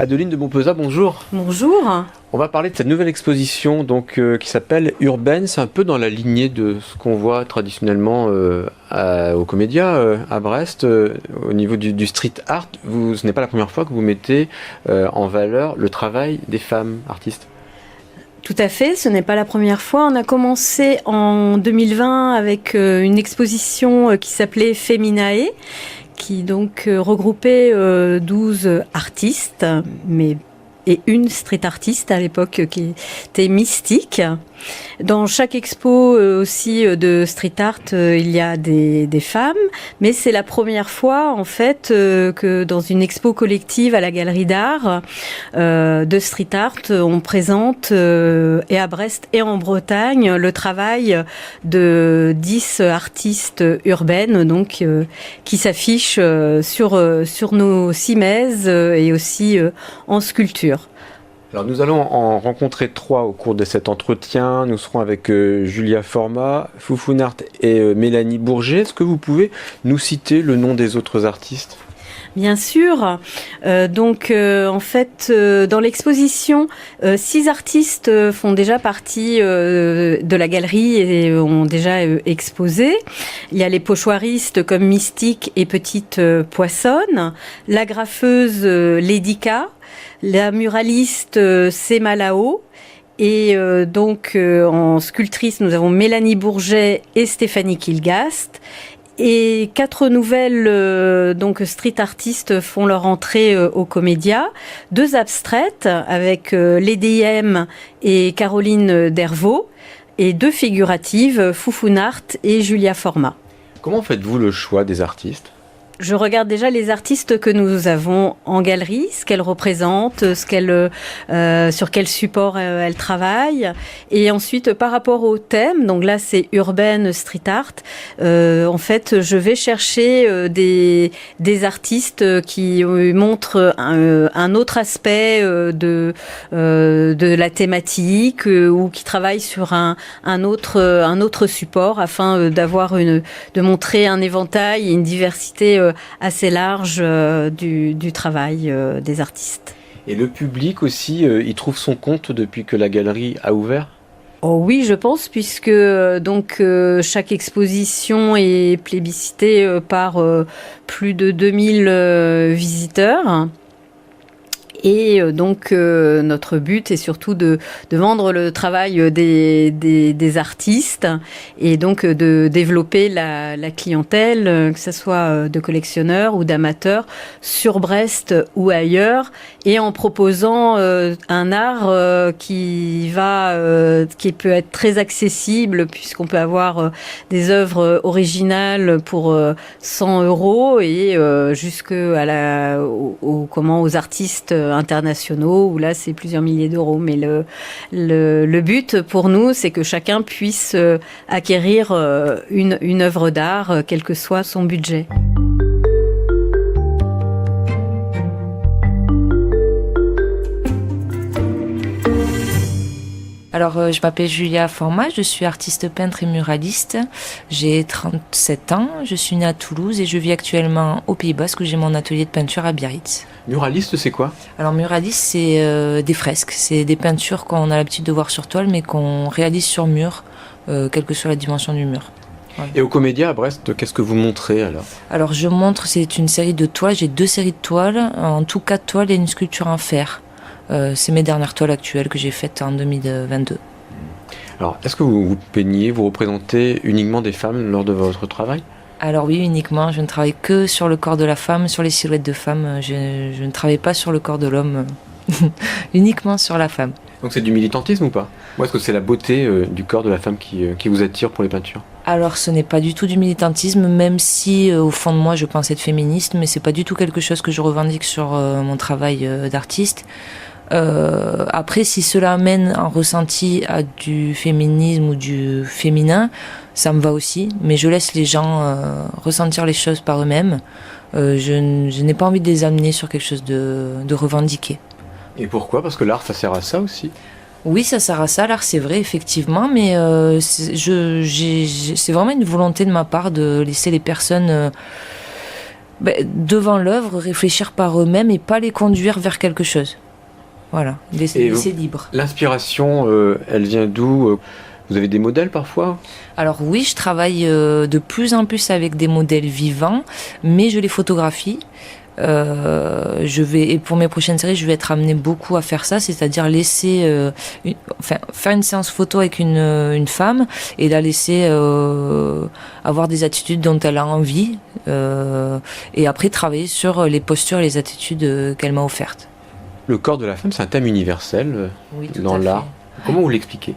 Adeline de Montpezat, bonjour. Bonjour. On va parler de cette nouvelle exposition qui s'appelle Urbaine. C'est un peu dans la lignée de ce qu'on voit traditionnellement au Comédia à Brest. Au niveau du street art, ce n'est pas la première fois que vous mettez en valeur le travail des femmes artistes. Tout à fait, ce n'est pas la première fois. On a commencé en 2020 avec une exposition qui s'appelait Feminae, qui donc regroupait 12 artistes, et une street artiste à l'époque qui était Mystique. Dans chaque expo aussi de street art, il y a des femmes, mais c'est la première fois en fait que dans une expo collective à la Galerie d'Art de street art, on présente et à Brest et en Bretagne le travail de 10 artistes urbaines donc qui s'affichent sur nos cimaises et aussi en sculpture. Alors nous allons en rencontrer 3 au cours de cet entretien. Nous serons avec Julia Format, Foufounart et Mélanie Bourget. Est-ce que vous pouvez nous citer le nom des autres artistes ? Bien sûr. En fait, dans l'exposition, 6 artistes font déjà partie de la galerie et ont déjà exposé. Il y a les pochoiristes comme Mystique et Petite Poissonne, la graffeuse Lady K, la muraliste Sema Lao. Et en sculptrice, nous avons Mélanie Bourget et Stéphanie Kilgast. Et 4 nouvelles street artistes font leur entrée au Comédia. 2 abstraites avec Lady M et Caroline Dervaux. Et 2 figuratives, Foufounart et Julia Format. Comment faites-vous le choix des artistes ? Je regarde déjà les artistes que nous avons en galerie, ce qu'elles représentent, sur quel support elles travaillent. Et ensuite, par rapport au thème, donc là c'est urbaine street art, en fait je vais chercher des artistes qui montrent un autre aspect de la thématique ou qui travaillent sur un autre support afin de montrer un éventail et une diversité assez large du travail des artistes. Et le public aussi, il trouve son compte depuis que la galerie a ouvert ? Oh oui, je pense, puisque chaque exposition est plébiscitée par plus de 2000 visiteurs. Et notre but est surtout de vendre le travail des artistes et donc de développer la clientèle, que ce soit de collectionneurs ou d'amateurs, sur Brest ou ailleurs, et en proposant un art qui peut être très accessible, puisqu'on peut avoir des œuvres originales pour 100 € et aux artistes internationaux où là c'est plusieurs milliers d'euros, mais le but pour nous c'est que chacun puisse acquérir une œuvre d'art quel que soit son budget. Alors, je m'appelle Julia Format, je suis artiste peintre et muraliste. J'ai 37 ans, je suis née à Toulouse et je vis actuellement au Pays Basque où j'ai mon atelier de peinture à Biarritz. Muraliste, c'est quoi ? Alors, muraliste, c'est des fresques, c'est des peintures qu'on a l'habitude de voir sur toile mais qu'on réalise sur mur, quelle que soit la dimension du mur. Voilà. Et au Comédia à Brest, qu'est-ce que vous montrez alors ? Alors, je montre, c'est une série de toiles, j'ai 2 séries de toiles, en tout 4 toiles et une sculpture en fer. C'est mes dernières toiles actuelles que j'ai faites en 2022. Alors, est-ce que vous peignez, vous représentez uniquement des femmes lors de votre travail ? Alors oui, uniquement. Je ne travaille que sur le corps de la femme, sur les silhouettes de femmes. Je ne travaille pas sur le corps de l'homme, uniquement sur la femme. Donc c'est du militantisme ou pas ? Ou est-ce que c'est la beauté du corps de la femme qui vous attire pour les peintures ? Alors ce n'est pas du tout du militantisme, même si au fond de moi je pense être féministe, mais c'est pas du tout quelque chose que je revendique sur mon travail d'artiste. Après, si cela amène un ressenti à du féminisme ou du féminin, ça me va aussi, mais je laisse les gens ressentir les choses par eux-mêmes. Je n'ai pas envie de les amener sur quelque chose de revendiqué. Et pourquoi ? Parce que l'art, ça sert à ça aussi ? Oui, ça sert à ça, l'art c'est vrai, effectivement, mais c'est vraiment une volonté de ma part de laisser les personnes devant l'œuvre, réfléchir par eux-mêmes et pas les conduire vers quelque chose. Voilà, laisser libre. L'inspiration, elle vient d'où ? Vous avez des modèles parfois ? Alors oui, je travaille de plus en plus avec des modèles vivants, mais je les photographie. Et pour mes prochaines séries, je vais être amenée beaucoup à faire ça, c'est-à-dire faire une séance photo avec une femme et la laisser avoir des attitudes dont elle a envie, et après travailler sur les postures et les attitudes qu'elle m'a offertes. Le corps de la femme, c'est un thème universel Oui, dans l'art. Comment vous l'expliquez ?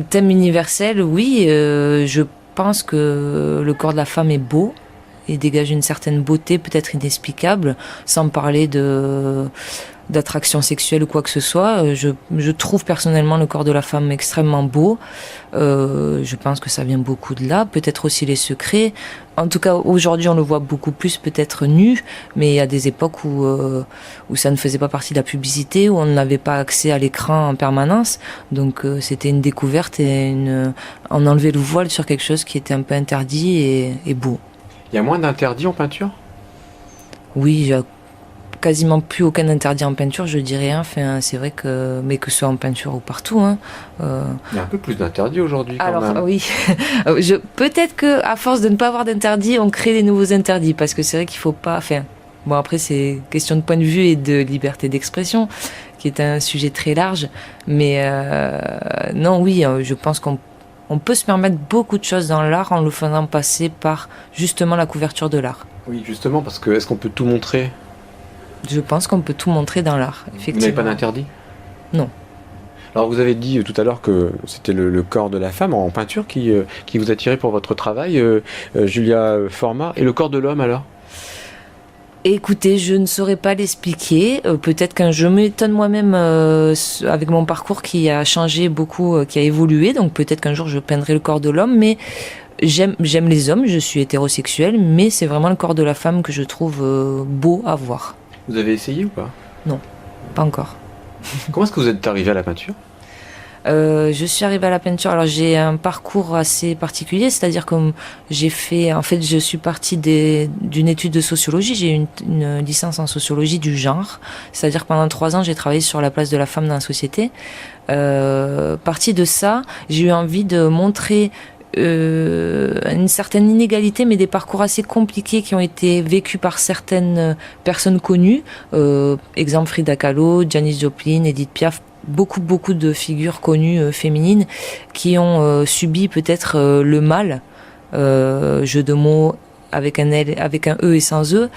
Thème universel, oui. Je pense que le corps de la femme est beau et dégage une certaine beauté peut-être inexplicable, sans parler d'attraction sexuelle ou quoi que ce soit. Je trouve personnellement le corps de la femme extrêmement beau. Je pense que ça vient beaucoup de là. Peut-être aussi les secrets. En tout cas, aujourd'hui, on le voit beaucoup plus peut-être nu, mais il y a des époques où ça ne faisait pas partie de la publicité, où on n'avait pas accès à l'écran en permanence. Donc c'était une découverte et on enlevait le voile sur quelque chose qui était un peu interdit et beau. Il y a moins d'interdits en peinture ? Oui, il y a quasiment plus aucun interdit en peinture, je dirais. Enfin, c'est vrai mais que ce soit en peinture ou partout. Il y a un peu plus d'interdits aujourd'hui quand même. Alors oui, peut-être que à force de ne pas avoir d'interdits, on crée des nouveaux interdits, parce que c'est vrai qu'il faut pas. Enfin, bon, après c'est question de point de vue et de liberté d'expression, qui est un sujet très large. Mais non, oui, je pense qu'on peut se permettre beaucoup de choses dans l'art en le faisant passer par justement la couverture de l'art. Oui, justement, parce que est-ce qu'on peut tout montrer ? Je pense qu'on peut tout montrer dans l'art, effectivement. Vous n'avez pas d'interdit ? Non. Alors vous avez dit tout à l'heure que c'était le corps de la femme en peinture qui vous attirait pour votre travail, Julia Format. Et le corps de l'homme alors ? Écoutez, je ne saurais pas l'expliquer. Peut-être qu'un je m'étonne moi-même avec mon parcours qui a changé beaucoup, qui a évolué. Donc peut-être qu'un jour je peindrai le corps de l'homme. Mais j'aime les hommes, je suis hétérosexuelle. Mais c'est vraiment le corps de la femme que je trouve beau à voir. Vous avez essayé ou pas ? Non, pas encore. Comment est-ce que vous êtes arrivé à la peinture ? Je suis arrivée à la peinture. Alors j'ai un parcours assez particulier, c'est-à-dire que je suis partie d'une étude de sociologie. J'ai eu une licence en sociologie du genre, c'est-à-dire que pendant 3 ans j'ai travaillé sur la place de la femme dans la société. Partie de ça, j'ai eu envie de montrer une certaine inégalité, mais des parcours assez compliqués qui ont été vécus par certaines personnes connues. Exemple Frida Kahlo, Janis Joplin, Edith Piaf. Beaucoup de figures connues féminines qui ont subi peut-être le mal, jeu de mots avec un E et sans E,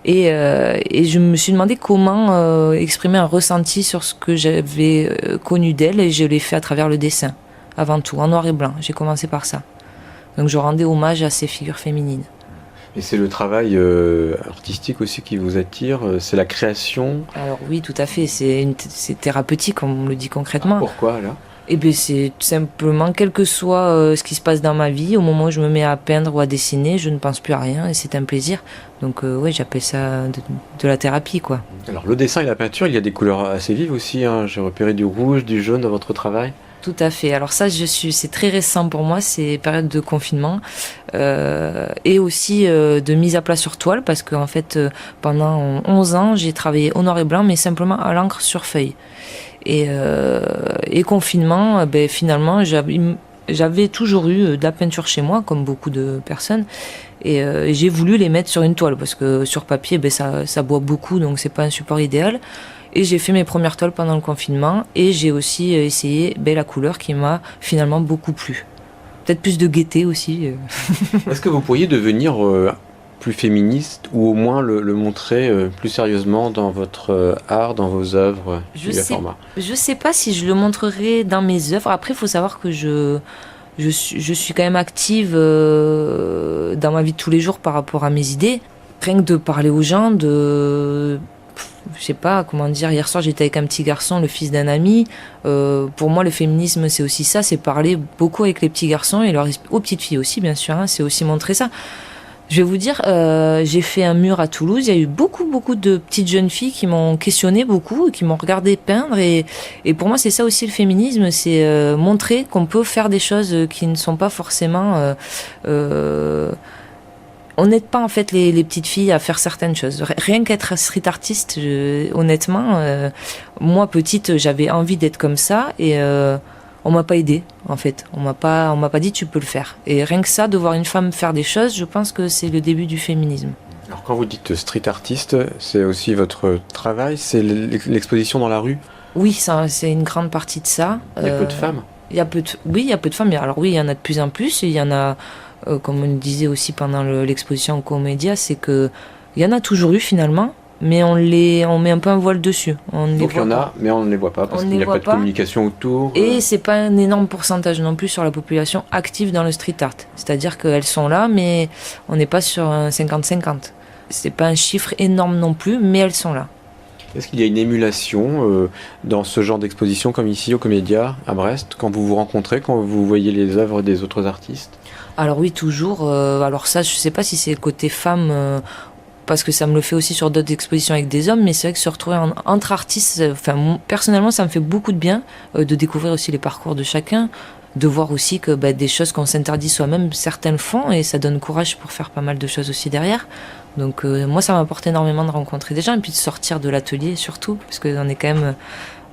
et je me suis demandé comment exprimer un ressenti sur ce que j'avais connu d'elle, et je l'ai fait à travers le dessin, avant tout, en noir et blanc. J'ai commencé par ça. Donc je rendais hommage à ces figures féminines. Et c'est le travail artistique aussi qui vous attire, c'est la création. Alors oui, tout à fait, c'est thérapeutique, on me le dit concrètement. Pourquoi là ? Eh bien, c'est tout simplement, quel que soit ce qui se passe dans ma vie, au moment où je me mets à peindre ou à dessiner, je ne pense plus à rien et c'est un plaisir. Donc oui, j'appelle ça de la thérapie, quoi. Alors le dessin et la peinture, il y a des couleurs assez vives aussi, hein. J'ai repéré du rouge, du jaune dans votre travail. Tout à fait. Alors ça, c'est très récent pour moi, c'est période de confinement et aussi de mise à plat sur toile, parce qu'en fait, pendant 11 ans, j'ai travaillé au noir et blanc, mais simplement à l'encre sur feuille. Et confinement, finalement, j'avais toujours eu de la peinture chez moi, comme beaucoup de personnes, et j'ai voulu les mettre sur une toile, parce que sur papier, ça boit beaucoup, donc c'est pas un support idéal. Et j'ai fait mes premières toiles pendant le confinement, et j'ai aussi essayé la couleur qui m'a finalement beaucoup plu. Peut-être plus de gaieté aussi. Est-ce que vous pourriez devenir plus féministe, ou au moins le montrer plus sérieusement dans votre art, dans vos œuvres, Je sais pas si je le montrerai dans mes œuvres. Après, il faut savoir que je suis quand même active dans ma vie de tous les jours par rapport à mes idées. Rien que de parler aux gens, je sais pas comment dire, hier soir j'étais avec un petit garçon, le fils d'un ami. Pour moi le féminisme c'est aussi ça, c'est parler beaucoup avec les petits garçons et aux petites filles aussi bien sûr, hein, c'est aussi montrer ça. Je vais vous dire, j'ai fait un mur à Toulouse, il y a eu beaucoup de petites jeunes filles qui m'ont questionné beaucoup, qui m'ont regardé peindre, et pour moi c'est ça aussi le féminisme, c'est montrer qu'on peut faire des choses qui ne sont pas forcément on n'aide pas en fait les petites filles à faire certaines choses. Rien qu'être street artiste, honnêtement, moi petite, j'avais envie d'être comme ça et on m'a pas aidée en fait. On m'a pas dit tu peux le faire. Et rien que ça, de voir une femme faire des choses, je pense que c'est le début du féminisme. Alors quand vous dites street artiste, c'est aussi votre travail, c'est l'exposition dans la rue? Oui, ça, c'est une grande partie de ça. Il y a peu de femmes? Oui, il y a peu de femmes. Alors oui, il y en a de plus en plus. Il y en a, comme on le disait aussi pendant l'exposition au Comédia, c'est que il y en a toujours eu finalement, mais on met un peu un voile dessus. Donc il y en a, mais on ne les voit pas parce qu'il n'y a pas de communication autour. Et c'est pas un énorme pourcentage non plus sur la population active dans le street art. C'est-à-dire qu'elles sont là, mais on n'est pas sur un 50-50. C'est pas un chiffre énorme non plus, mais elles sont là. Est-ce qu'il y a une émulation dans ce genre d'exposition comme ici au Comédia à Brest, quand vous vous rencontrez, quand vous voyez les œuvres des autres artistes? Alors oui, toujours. Alors ça, je sais pas si c'est le côté femme, parce que ça me le fait aussi sur d'autres expositions avec des hommes, mais c'est vrai que se retrouver entre artistes, personnellement, ça me fait beaucoup de bien de découvrir aussi les parcours de chacun, de voir aussi que des choses qu'on s'interdit soi-même, certains le font, et ça donne courage pour faire pas mal de choses aussi derrière. Donc moi, ça m'apporte énormément de rencontrer des gens et puis de sortir de l'atelier surtout, parce qu'on est quand même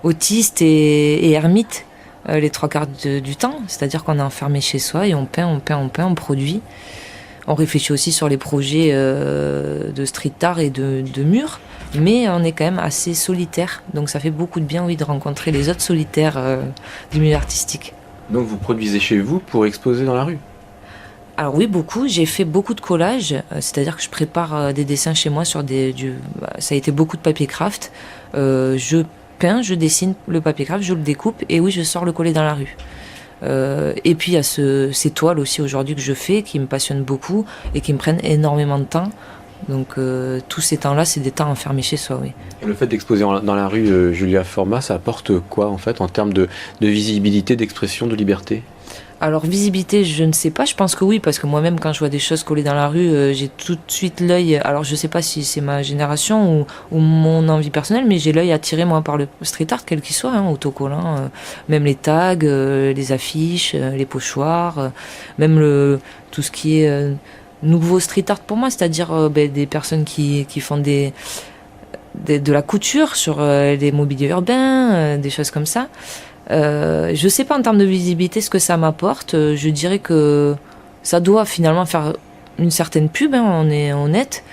autiste et ermite les 3/4 du temps. C'est-à-dire qu'on est enfermé chez soi et on peint, on produit. On réfléchit aussi sur les projets de street art et de murs, mais on est quand même assez solitaire. Donc ça fait beaucoup de bien, oui, de rencontrer les autres solitaires du milieu artistique. Donc vous produisez chez vous pour exposer dans la rue? Alors oui, beaucoup. J'ai fait beaucoup de collages, c'est-à-dire que je prépare des dessins chez moi sur ça a été beaucoup de papier craft. Je peins, je dessine le papier craft, je le découpe et oui, je sors le coller dans la rue. Et puis il y a ces toiles aussi aujourd'hui que je fais qui me passionnent beaucoup et qui me prennent énormément de temps. Donc tous ces temps-là, c'est des temps enfermés chez soi, oui. Et le fait d'exposer dans la rue Julia Format, ça apporte quoi en fait en termes de visibilité, d'expression, de liberté? Alors visibilité, je ne sais pas, je pense que oui, parce que moi-même quand je vois des choses collées dans la rue, j'ai tout de suite l'œil, alors je sais pas si c'est ma génération ou mon envie personnelle, mais j'ai l'œil attiré moi par le street art, quel qu'il soit, autocollant, même les tags, les affiches, les pochoirs, même tout ce qui est nouveau street art pour moi, c'est-à-dire des personnes qui font de la couture sur les mobiliers urbains, des choses comme ça. Je sais pas en termes de visibilité ce que ça m'apporte. Je dirais que ça doit finalement faire une certaine pub, on est honnête.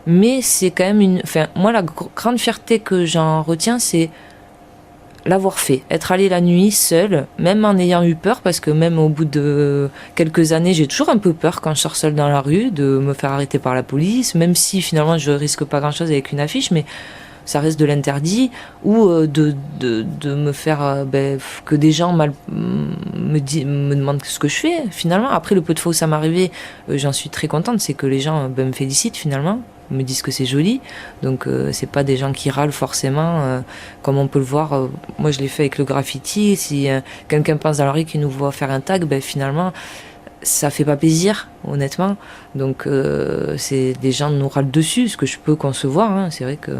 Mais c'est quand même moi, la grande fierté que j'en retiens, c'est l'avoir fait. Être allé la nuit seule, même en ayant eu peur, parce que même au bout de quelques années, j'ai toujours un peu peur quand je sors seule dans la rue, de me faire arrêter par la police, même si finalement je risque pas grand-chose avec une affiche, mais ça reste de l'interdit, ou de me faire que des gens me demandent ce que je fais finalement. Après, le peu de fois où ça m'est arrivé, j'en suis très contente, c'est que les gens me félicitent finalement, me disent que c'est joli. Donc c'est pas des gens qui râlent forcément, comme on peut le voir. Moi je l'ai fait avec le graffiti. Si quelqu'un pense dans la rue qu'il nous voit faire un tag, finalement ça fait pas plaisir, honnêtement. Donc c'est des gens nous râlent dessus, ce que je peux concevoir, c'est vrai que.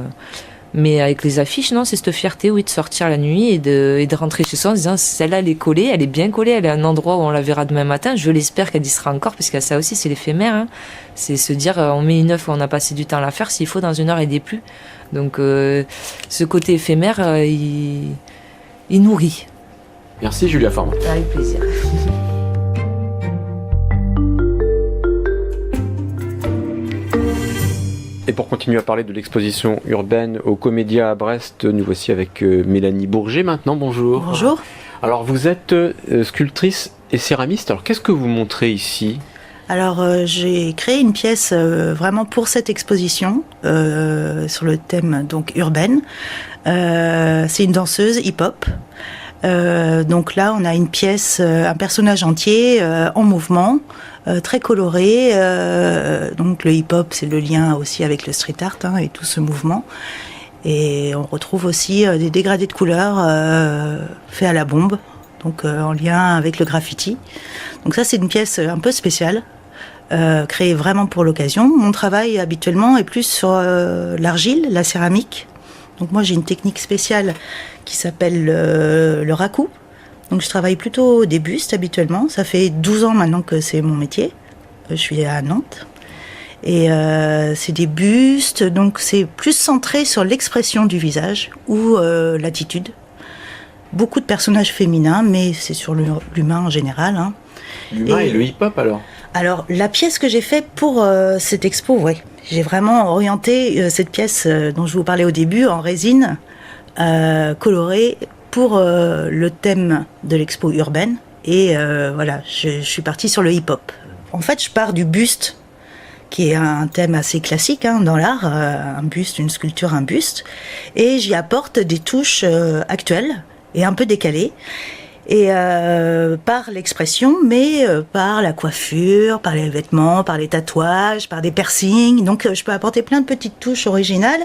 Mais avec les affiches, non, c'est cette fierté, oui, de sortir la nuit et de rentrer chez soi en se disant celle-là, elle est collée, elle est bien collée, elle est à un endroit où on la verra demain matin. Je l'espère qu'elle y sera encore, parce que ça aussi, c'est l'éphémère. C'est se dire, on met une œuvre où on a passé du temps à la faire, s'il faut, dans une heure, elle n'y est plus. Donc, ce côté éphémère, il nourrit. Merci, Julia Format. Avec plaisir. Et pour continuer à parler de l'exposition urbaine au Comédia à Brest, nous voici avec Mélanie Bourget maintenant. Bonjour. Bonjour. Alors vous êtes sculptrice et céramiste. Alors qu'est-ce que vous montrez ici ? Alors j'ai créé une pièce vraiment pour cette exposition sur le thème donc urbaine. C'est une danseuse hip-hop. Donc là on a une pièce, un personnage entier en mouvement. Très coloré, donc le hip-hop c'est le lien aussi avec le street art et tout ce mouvement, et on retrouve aussi des dégradés de couleurs faits à la bombe, donc en lien avec le graffiti. Donc ça c'est une pièce un peu spéciale, créée vraiment pour l'occasion. Mon travail habituellement est plus sur l'argile, la céramique, donc moi j'ai une technique spéciale qui s'appelle le raku. Donc je travaille plutôt des bustes habituellement. Ça fait 12 ans maintenant que c'est mon métier. Je suis à Nantes. Et c'est des bustes, donc c'est plus centré sur l'expression du visage ou l'attitude. Beaucoup de personnages féminins, mais c'est sur l'humain en général. Hein. L'humain et le hip-hop alors? Alors, la pièce que j'ai faite pour cette expo, ouais. J'ai vraiment orienté cette pièce dont je vous parlais au début en résine colorée pour le thème de l'expo urbaine. Et voilà, je suis partie sur le hip-hop. En fait, je pars du buste, qui est un thème assez classique hein, dans l'art, un buste, une sculpture, un buste. Et j'y apporte des touches actuelles et un peu décalées. Et par l'expression, mais par la coiffure, par les vêtements, par les tatouages, par des piercings. Donc je peux apporter plein de petites touches originales.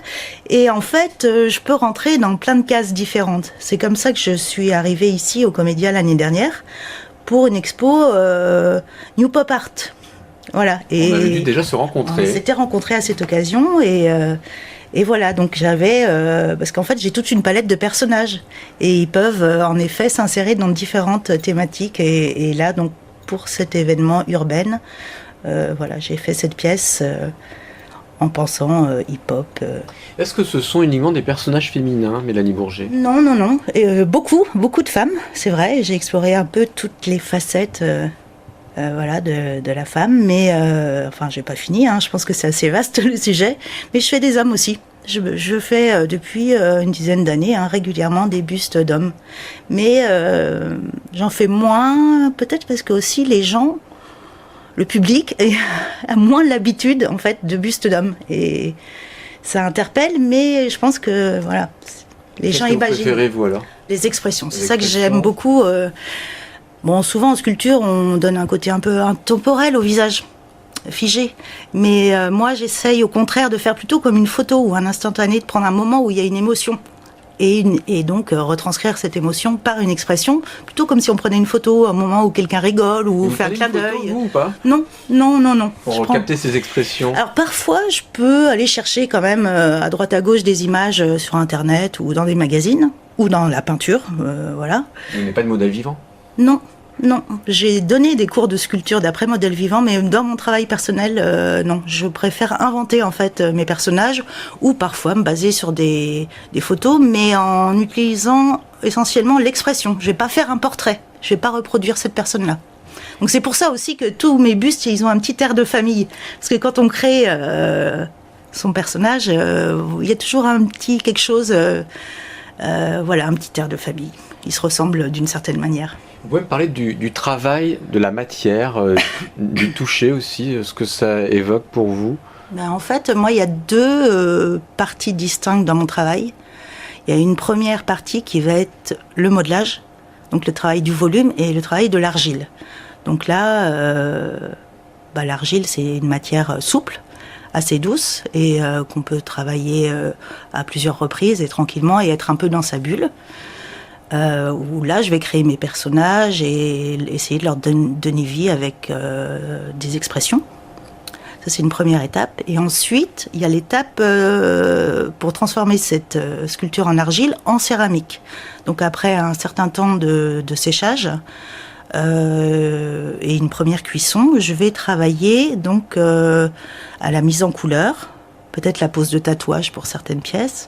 Et en fait, je peux rentrer dans plein de cases différentes. C'est comme ça que je suis arrivée ici au Comédia l'année dernière pour une expo New Pop Art. Voilà. Et on avait dû déjà se rencontrer. On s'était rencontrés à cette occasion et voilà, donc j'avais... parce qu'en fait, j'ai toute une palette de personnages. Et ils peuvent, en effet, s'insérer dans différentes thématiques. Et là, donc, pour cet événement urbain, voilà, j'ai fait cette pièce en pensant hip-hop. Est-ce que ce sont uniquement des personnages féminins, Mélanie Bourget? Non, non, non. Beaucoup de femmes, c'est vrai. J'ai exploré un peu toutes les facettes... voilà, de la femme, mais enfin, j'ai pas fini, hein, je pense que c'est assez vaste le sujet, mais je fais des hommes aussi. Je fais depuis une dizaine d'années hein, régulièrement des bustes d'hommes, mais j'en fais moins, peut-être parce que aussi les gens, le public a moins l'habitude en fait de bustes d'hommes, et ça interpelle, mais je pense que voilà, les gens imaginent. Qu'est-ce que vous préférez vous alors? Les expressions, c'est ça que j'aime beaucoup. Bon, souvent en sculpture, on donne un côté un peu intemporel au visage, figé. Mais moi, j'essaye au contraire de faire plutôt comme une photo ou un instantané, de prendre un moment où il y a une émotion. Et donc retranscrire cette émotion par une expression, plutôt comme si on prenait une photo, un moment où quelqu'un rigole ou fait un clin d'œil. Vous ou pas? Non. Pour capter ces expressions. Alors parfois, je peux aller chercher quand même à droite à gauche des images sur Internet ou dans des magazines ou dans la peinture, voilà. Vous n'avez pas de modèle vivant? Non, j'ai donné des cours de sculpture d'après modèle vivant, mais dans mon travail personnel, non. Je préfère inventer en fait mes personnages ou parfois me baser sur des photos, mais en utilisant essentiellement l'expression. Je vais pas faire un portrait, je vais pas reproduire cette personne-là. Donc c'est pour ça aussi que tous mes bustes, ils ont un petit air de famille. Parce que quand on crée son personnage, il y a toujours un petit quelque chose, voilà, un petit air de famille. Ils se ressemblent d'une certaine manière. Vous pouvez me parler du travail, de la matière, du toucher aussi, ce que ça évoque pour vous? En fait, moi, il y a deux parties distinctes dans mon travail. Il y a une première partie qui va être le modelage, donc le travail du volume, et le travail de l'argile. Donc là, l'argile, c'est une matière souple, assez douce, et qu'on peut travailler à plusieurs reprises et tranquillement et être un peu dans sa bulle. Où là, je vais créer mes personnages et essayer de leur donner vie avec des expressions. Ça, c'est une première étape. Et ensuite, il y a l'étape pour transformer cette sculpture en argile en céramique. Donc après un certain temps de séchage et une première cuisson, je vais travailler donc à la mise en couleur, peut-être la pose de tatouage pour certaines pièces,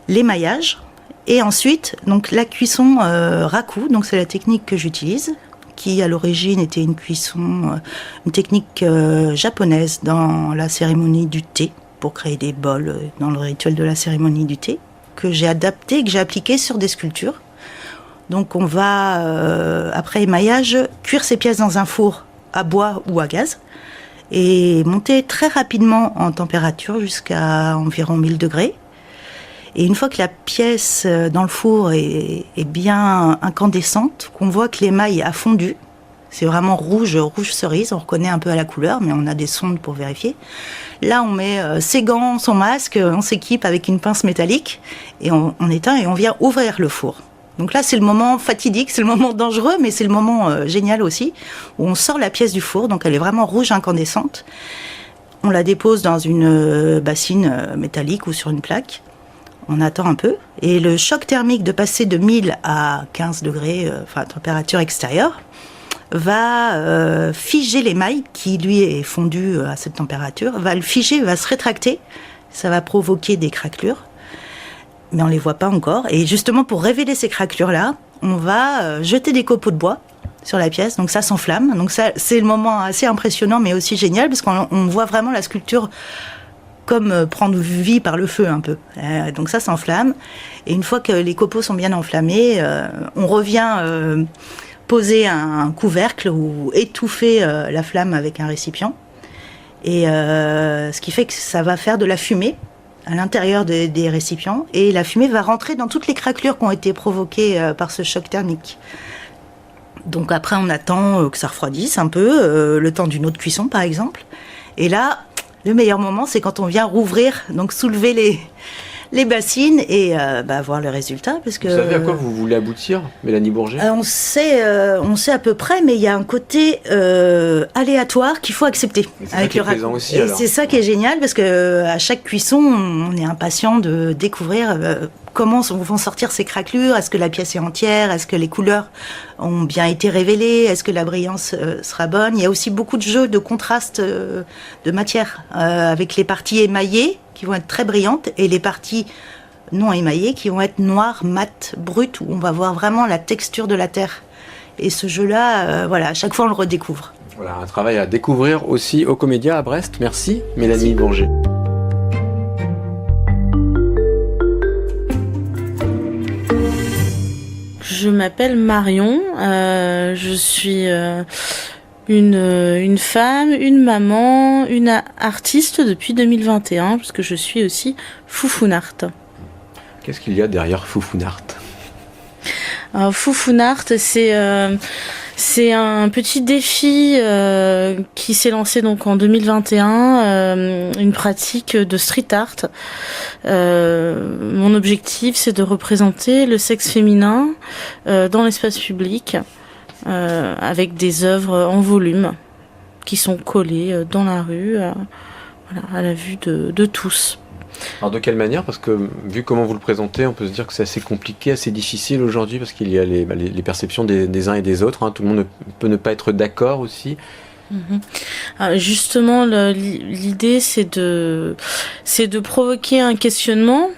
l'émaillage. Et ensuite, donc la cuisson raku, donc c'est la technique que j'utilise, qui à l'origine était une cuisson, une technique japonaise dans la cérémonie du thé, pour créer des bols dans le rituel de la cérémonie du thé, que j'ai adapté, que j'ai appliqué sur des sculptures. Donc on va, après émaillage, cuire ces pièces dans un four à bois ou à gaz, et monter très rapidement en température jusqu'à environ 1000 degrés. Et une fois que la pièce dans le four est bien incandescente, qu'on voit que l'émail a fondu, c'est vraiment rouge cerise, on reconnaît un peu à la couleur, mais on a des sondes pour vérifier. Là, on met ses gants, son masque, on s'équipe avec une pince métallique, et on éteint et on vient ouvrir le four. Donc là, c'est le moment fatidique, c'est le moment dangereux, mais c'est le moment génial aussi, où on sort la pièce du four, donc elle est vraiment rouge incandescente. On la dépose dans une bassine métallique ou sur une plaque. On attend un peu, et le choc thermique de passer de 1000 à 15 degrés, température extérieure, va figer l'émail qui lui est fondu à cette température, va le figer, va se rétracter, ça va provoquer des craquelures, mais on les voit pas encore. Et justement pour révéler ces craquelures-là, on va jeter des copeaux de bois sur la pièce, donc ça s'enflamme. Donc ça, c'est le moment assez impressionnant, mais aussi génial, parce qu'on voit vraiment la sculpture comme prendre vie par le feu un peu. Donc ça s'enflamme, et une fois que les copeaux sont bien enflammés, on revient poser un couvercle ou étouffer la flamme avec un récipient, et ce qui fait que ça va faire de la fumée à l'intérieur des récipients, et la fumée va rentrer dans toutes les craquelures qui ont été provoquées par ce choc thermique. Donc après on attend que ça refroidisse un peu, le temps d'une autre cuisson par exemple, et là le meilleur moment, c'est quand on vient rouvrir, donc soulever les bassines et voir le résultat. Parce que, vous savez à quoi vous voulez aboutir, Mélanie Bourget ? On sait à peu près, mais il y a un côté aléatoire qu'il faut accepter. C'est ça qui est plaisant aussi, et alors. c'est ça qui est génial, parce que à chaque cuisson, on est impatient de découvrir comment vont sortir ces craquelures. Est-ce que la pièce est entière ? Est-ce que les couleurs ont bien été révélées ? Est-ce que la brillance sera bonne ? Il y a aussi beaucoup de jeux de contraste de matière, avec les parties émaillées qui vont être très brillantes et les parties non émaillées qui vont être noires, mates, brutes, où on va voir vraiment la texture de la terre. Et ce jeu-là, à chaque fois on le redécouvre. Voilà, un travail à découvrir aussi au Comédia à Brest. Merci Mélanie Bourget. Je m'appelle Marion, je suis une femme, une maman, une artiste depuis 2021, parce que je suis aussi Foufounart. Qu'est-ce qu'il y a derrière Foufounart ? Foufounart, c'est un petit défi qui s'est lancé donc en 2021, une pratique de street art. Mon objectif, c'est de représenter le sexe féminin dans l'espace public, avec des œuvres en volume qui sont collées dans la rue, à la vue de tous. Alors de quelle manière ? Parce que vu comment vous le présentez, on peut se dire que c'est assez compliqué, assez difficile aujourd'hui, parce qu'il y a les perceptions des uns et des autres. Tout le monde peut ne pas être d'accord aussi. Justement, l'idée, c'est de provoquer un questionnement,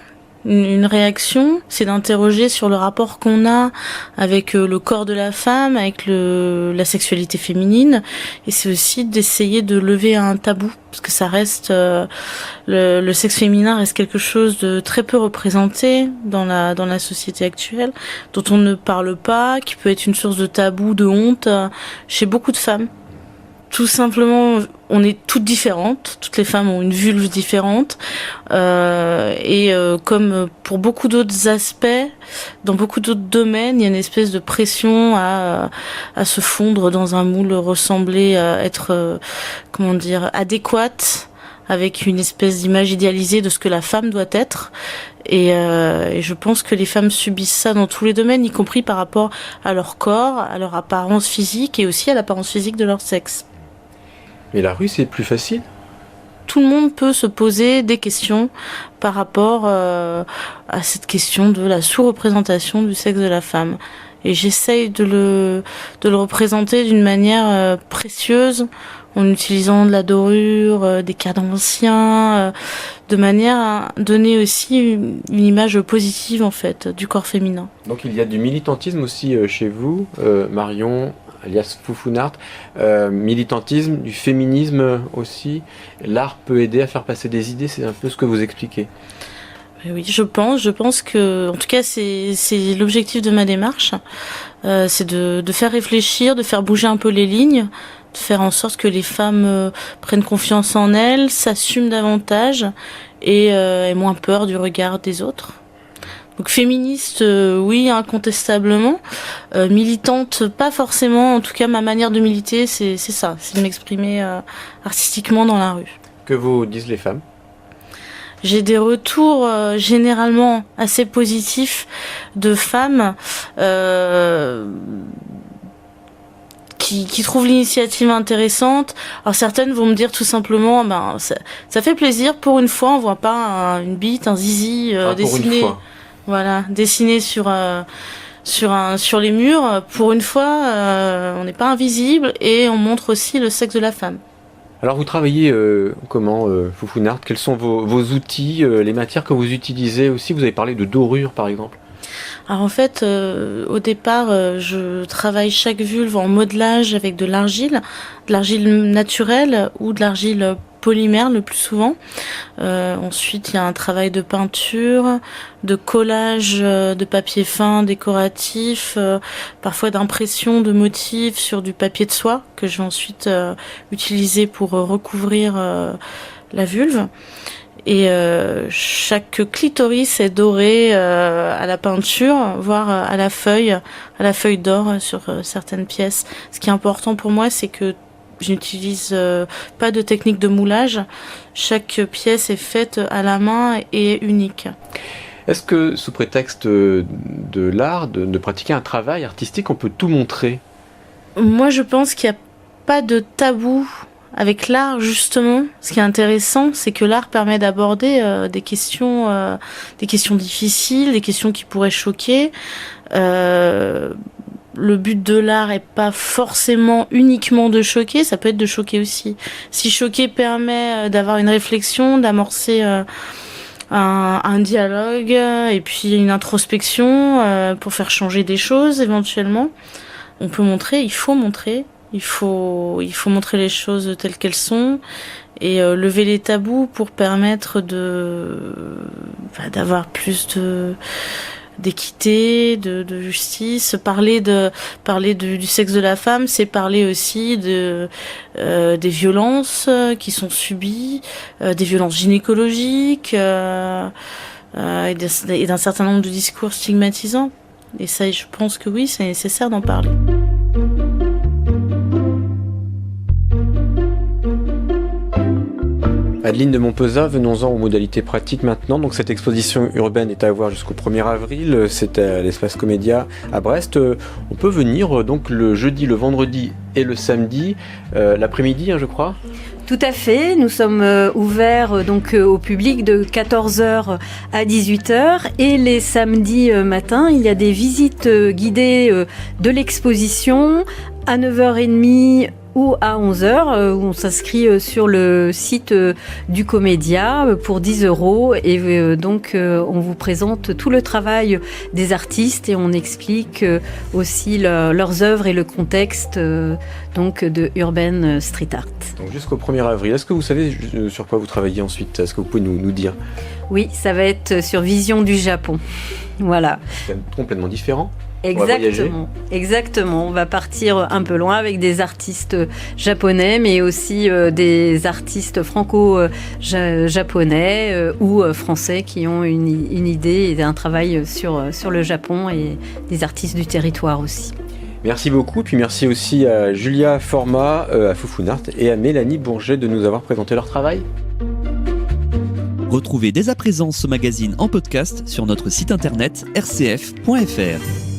une réaction, c'est d'interroger sur le rapport qu'on a avec le corps de la femme, avec la sexualité féminine, et c'est aussi d'essayer de lever un tabou, parce que ça reste le sexe féminin reste quelque chose de très peu représenté dans la société actuelle, dont on ne parle pas, qui peut être une source de tabou, de honte chez beaucoup de femmes. Tout simplement, on est toutes différentes. Toutes les femmes ont une vulve différente. Comme pour beaucoup d'autres aspects, dans beaucoup d'autres domaines, il y a une espèce de pression à se fondre dans un moule, ressembler, à être, adéquate, avec une espèce d'image idéalisée de ce que la femme doit être. Et je pense que les femmes subissent ça dans tous les domaines, y compris par rapport à leur corps, à leur apparence physique et aussi à l'apparence physique de leur sexe. Mais la rue, c'est plus facile ? Tout le monde peut se poser des questions par rapport à cette question de la sous-représentation du sexe de la femme. Et j'essaye de le représenter d'une manière précieuse, en utilisant de la dorure, des cadres anciens, de manière à donner aussi une image positive en fait du corps féminin. Donc il y a du militantisme aussi chez vous, Marion, alias Foufounart, militantisme, du féminisme aussi. L'art peut aider à faire passer des idées, c'est un peu ce que vous expliquez. Oui, je pense que, en tout cas, c'est l'objectif de ma démarche, c'est de faire réfléchir, de faire bouger un peu les lignes, de faire en sorte que les femmes prennent confiance en elles, s'assument davantage et aient moins peur du regard des autres. Donc féministe, oui, incontestablement. Militante, pas forcément. En tout cas, ma manière de militer, c'est ça, c'est de m'exprimer artistiquement dans la rue. Que vous disent les femmes ? J'ai des retours généralement assez positifs de femmes qui trouvent l'initiative intéressante. Alors certaines vont me dire tout simplement, ça fait plaisir, pour une fois on voit pas une bite, un zizi dessiné. Voilà, dessiné sur sur les murs. Pour une fois, on n'est pas invisible et on montre aussi le sexe de la femme. Alors vous travaillez comment, Foufounart? Quels sont vos outils, les matières que vous utilisez aussi? Vous avez parlé de dorure par exemple. Alors en fait, au départ, je travaille chaque vulve en modelage avec de l'argile naturelle ou de l'argile polymère le plus souvent. Ensuite, il y a un travail de peinture, de collage de papier fin décoratif, parfois d'impression de motifs sur du papier de soie que je vais ensuite utiliser pour recouvrir la vulve. Et chaque clitoris est doré à la peinture, voire à la feuille d'or sur certaines pièces. Ce qui est important pour moi, c'est que je n'utilise pas de technique de moulage. Chaque pièce est faite à la main et unique. Est-ce que, sous prétexte de l'art, de pratiquer un travail artistique, on peut tout montrer? Moi, je pense qu'il n'y a pas de tabou avec l'art, justement. Ce qui est intéressant, c'est que l'art permet d'aborder des questions difficiles, des questions qui pourraient choquer. Le but de l'art est pas forcément uniquement de choquer, ça peut être de choquer aussi. Si choquer permet d'avoir une réflexion, d'amorcer un dialogue et puis une introspection pour faire changer des choses éventuellement, on peut montrer, il faut montrer. Il faut montrer les choses telles qu'elles sont et lever les tabous pour permettre d'avoir plus d'équité, de justice. Parler du sexe de la femme, c'est parler aussi des violences qui sont subies, des violences gynécologiques et d'un certain nombre de discours stigmatisants. Et ça, je pense que oui, c'est nécessaire d'en parler. Adeline de Montpezat, venons-en aux modalités pratiques maintenant. Donc cette exposition urbaine est à voir jusqu'au 1er avril, c'est à l'Espace Comédia à Brest. On peut venir donc le jeudi, le vendredi et le samedi, l'après-midi je crois. Tout à fait, nous sommes ouverts donc au public de 14h à 18h et les samedis matins, il y a des visites guidées de l'exposition à 9h30 ou à 11h, où on s'inscrit sur le site du Comédia pour 10 € et donc on vous présente tout le travail des artistes et on explique aussi leurs œuvres et le contexte donc de Urban Street Art. Donc jusqu'au 1er avril, est-ce que vous savez sur quoi vous travaillez ensuite? Est-ce que vous pouvez nous dire? Oui, ça va être sur Vision du Japon. Voilà. C'est complètement différent. Exactement. On va partir un peu loin avec des artistes japonais, mais aussi des artistes franco-japonais ou français qui ont une idée et un travail sur le Japon et des artistes du territoire aussi. Merci beaucoup, puis merci aussi à Julia Format, à Foufounart et à Mélanie Bourget de nous avoir présenté leur travail. Retrouvez dès à présent ce magazine en podcast sur notre site internet rcf.fr.